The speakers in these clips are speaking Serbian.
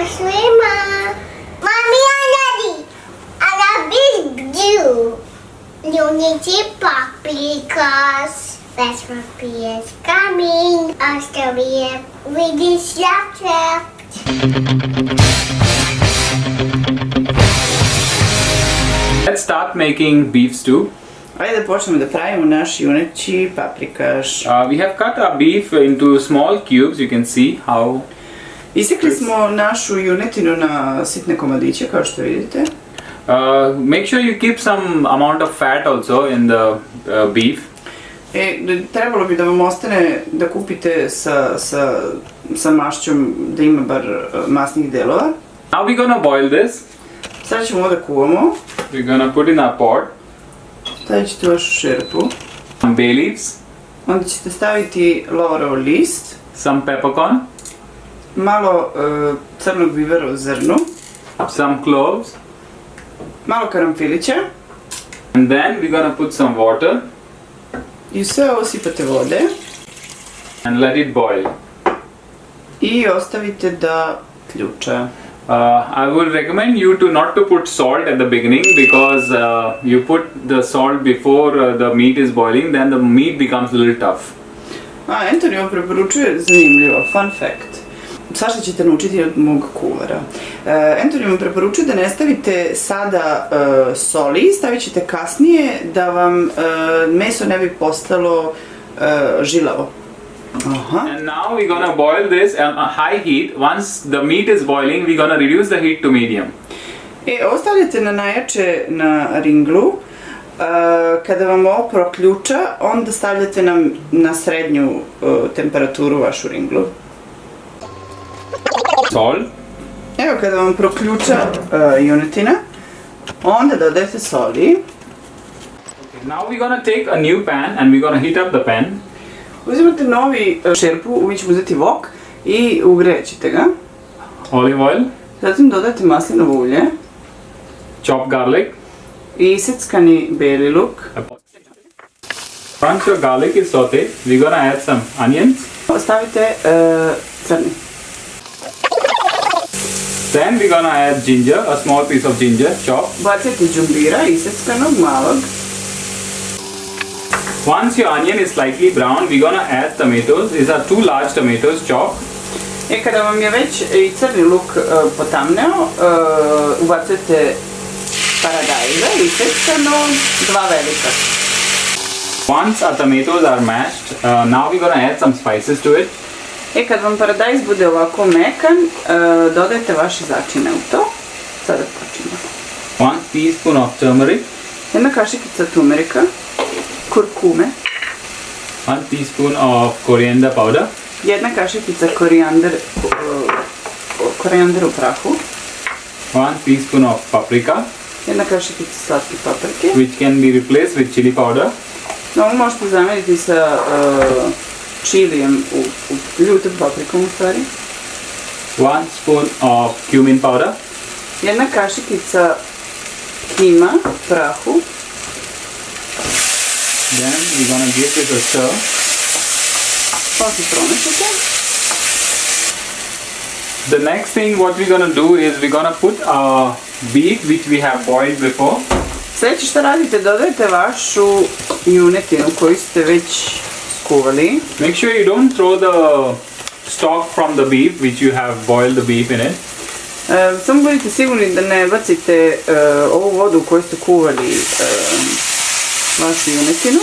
svima. Mami, I love this blue. Unity Paprikaš. Recipe is coming. I'll still be with this chapter. Let's start making beef stew. Ajde da počnemo da pravimo naš juneći paprikaš. We have cut our beef into small cubes. You can see how. Isekli smo našu junetinu na sitne komadiće, kao što vidite. Make sure you keep some amount of fat also in the beef. Trebalo bi da vam ostane da kupite sa mašćom, da ima bar masnih delova. Now we're gonna boil this. Sad ćemo ovo da kuvamo. We're gonna put in our pot. Stavit ćete vašu šerpu. Some bay leaves. Onda ćete staviti Lovorovog list. Some peppercorn. Malo crnog bibera u zrnu. Some cloves. Malo karanfilića. And then we're gonna put some water. I sve ovo sipate vode. And let it boil. I ostavite da ključa. I would recommend you not to put salt at the beginning because you put the salt before the meat is boiling, then the meat becomes a little tough. Antonio preporučuje, zanimljivo, fun fact. Svašta ćete naučiti od mog kuvara. Antonio vam preporučuje da ne stavite sada soli, stavit ćete kasnije da vam meso ne bi postalo žilavo. And now we're gonna boil this on a high heat. Once the meat is boiling, we're gonna reduce the heat to medium. Ovo stavljate na najjače na ringlu. Kada vam ovo proključa, onda stavljate na srednju temperaturu vašu ringlu. Salt. Evo kada vam proključa junetina, onda dodajete soli. Now we're gonna take a new pan and we're gonna heat up the pan. Uzimate novi šerpu, vi ćemo uzeti wok i ugrejat ćete ga. Olive oil. Zatim dodajete maslinovo ulje. Chopped garlic. I iseckani beli luk. Once your garlic is sauteed, we're gonna add some onions. Stavite crni. Then we're gonna add ginger, a small piece of ginger, chopped. Bacite djumbira, iseckanog, malog. Once your onion is slightly brown, we're gonna add tomatoes. These are 2 large tomatoes chopped. Kada vam je već i crni luk potamneo, ubacujete paradajza, iseckano, 2 velika. Once our tomatoes are mashed, now we're gonna add some spices to it. Kad vam paradajz bude ovako mekan, dodajte vaše začine u to. Sada počinjemo. 1 teaspoon of turmeric. 1 kašikica turmerika. Kurkume. 1 teaspoon of coriander powder. 1 kašikica korijander u prahu. 1 teaspoon of paprika. 1 kašikica slatke paprike. Which can be replaced with chili powder. Ovo možete zameniti sa čilijem, ljutom paprikom u stvari. 1 spoon of cumin powder. 1 kašikica kima, prahu. Then we're gonna give it a stir. Posle promešate. The next thing what we're gonna do is we're gonna put our beef which we have boiled before. Sljedeće što radite, dodajte vašu junetinu koju ste već skuvali. Make sure you don't throw the stock from the beef which you have boiled the beef in it. Samo budite sigurni da ne bacite ovu vodu u kojoj ste kuvali vašu junetinu.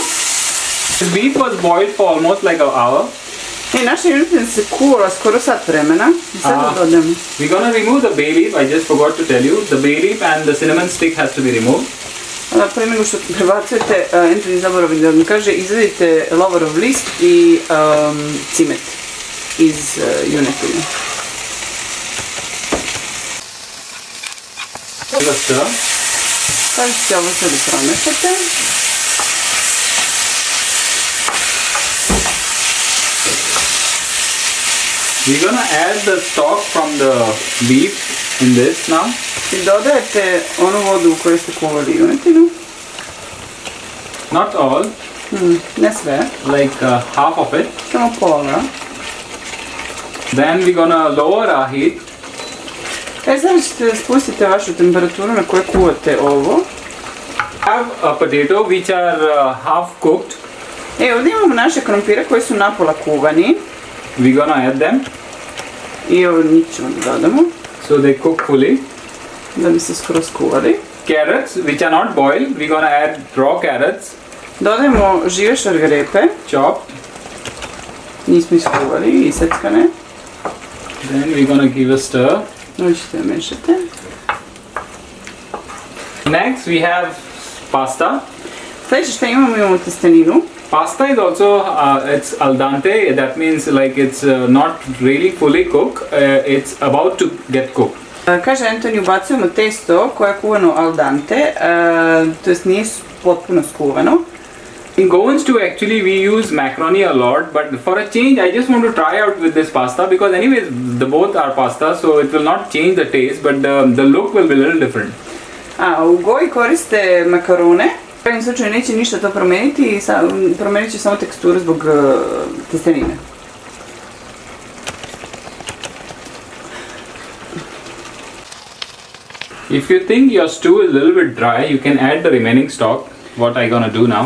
The beef was boiled for almost like an hour. Naša junetina se kuvala skoro sat vremena. Sada dodamo. We're gonna remove the bay leaf. I just forgot to tell you. The bay leaf and the cinnamon stick has to be removed. Pre nego što prebacujete, Anthony zaboravim da vam kaže, izvedite Lovorov list i cimet iz junetine. Sada ćete ovo sve da promešate. We're gonna add the stock from the beef in this now. I dodajete onu vodu u kojoj ste kuvali junetinu. Not all. Ne sve. Like half of it. Samo pola. Then we're gonna lower our heat. Sada ćete da spustite vašu temperaturu na kojoj kuvate ovo. Have a potato which are half cooked. Ovdje imamo naše krompire koji su napola kuvani. We're gonna add them. I ovo njih ćemo da dodamo. So they cook fully. Da bi se skoro skuvali. Carrots which are not boiled. We're gonna add raw carrots. Dodajemo žive šargarepe. Chopped. Nismo iskuvali, iseckane. Then we're gonna give a stir. Ovo ćete da mešate. Next we have pasta. Sljedeće što imamo testeninu. Pasta is also it's al dente. That means like it's not really fully cooked. It's about to get cooked. Kaže Antoni, ubacujemo testo koje je kuvano al dente, to jest nije potpuno skuvano. In Goans too, actually we use macaroni a lot, but for a change I just want to try out with this pasta because anyways both are pasta, so it will not change the taste, but the look will be a little different. U Goji koriste makarone. U ovom slučaju neće ništa to promijeniti i promijenit će samo teksturu zbog testenine. If you think your stew is a little bit dry, you can add the remaining stock. What I gonna do now?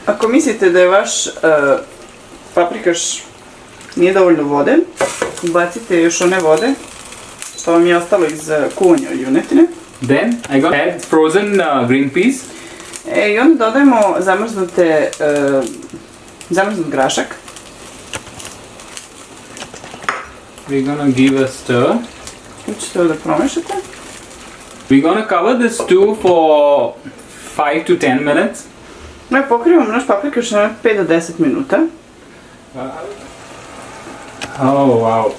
Ako mislite da je vaš paprikaš nije dovoljno vode, ubacite još one vode što vam je ostalo iz kuvanja od junetine. Then I gonna add frozen green peas. I onda dodajemo zamrznut grašak. We're gonna give a stir. Učite ovo da promešate. We're gonna cover this stew for 5 to 10 minutes. Pokrivamo naš paprikaš na 5 do 10 minuta. Oh wow,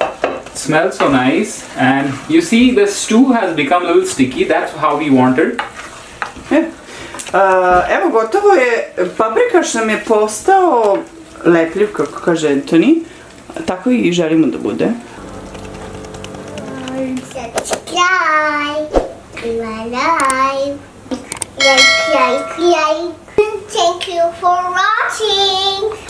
it smells so nice, and you see the stew has become a little sticky. That's how we want it. Evo gotovo je, paprikaš nam je postao lepljiv kako kaže Antoni, tako i želimo da bude. Subscribe to my life. Like. Thank you for watching.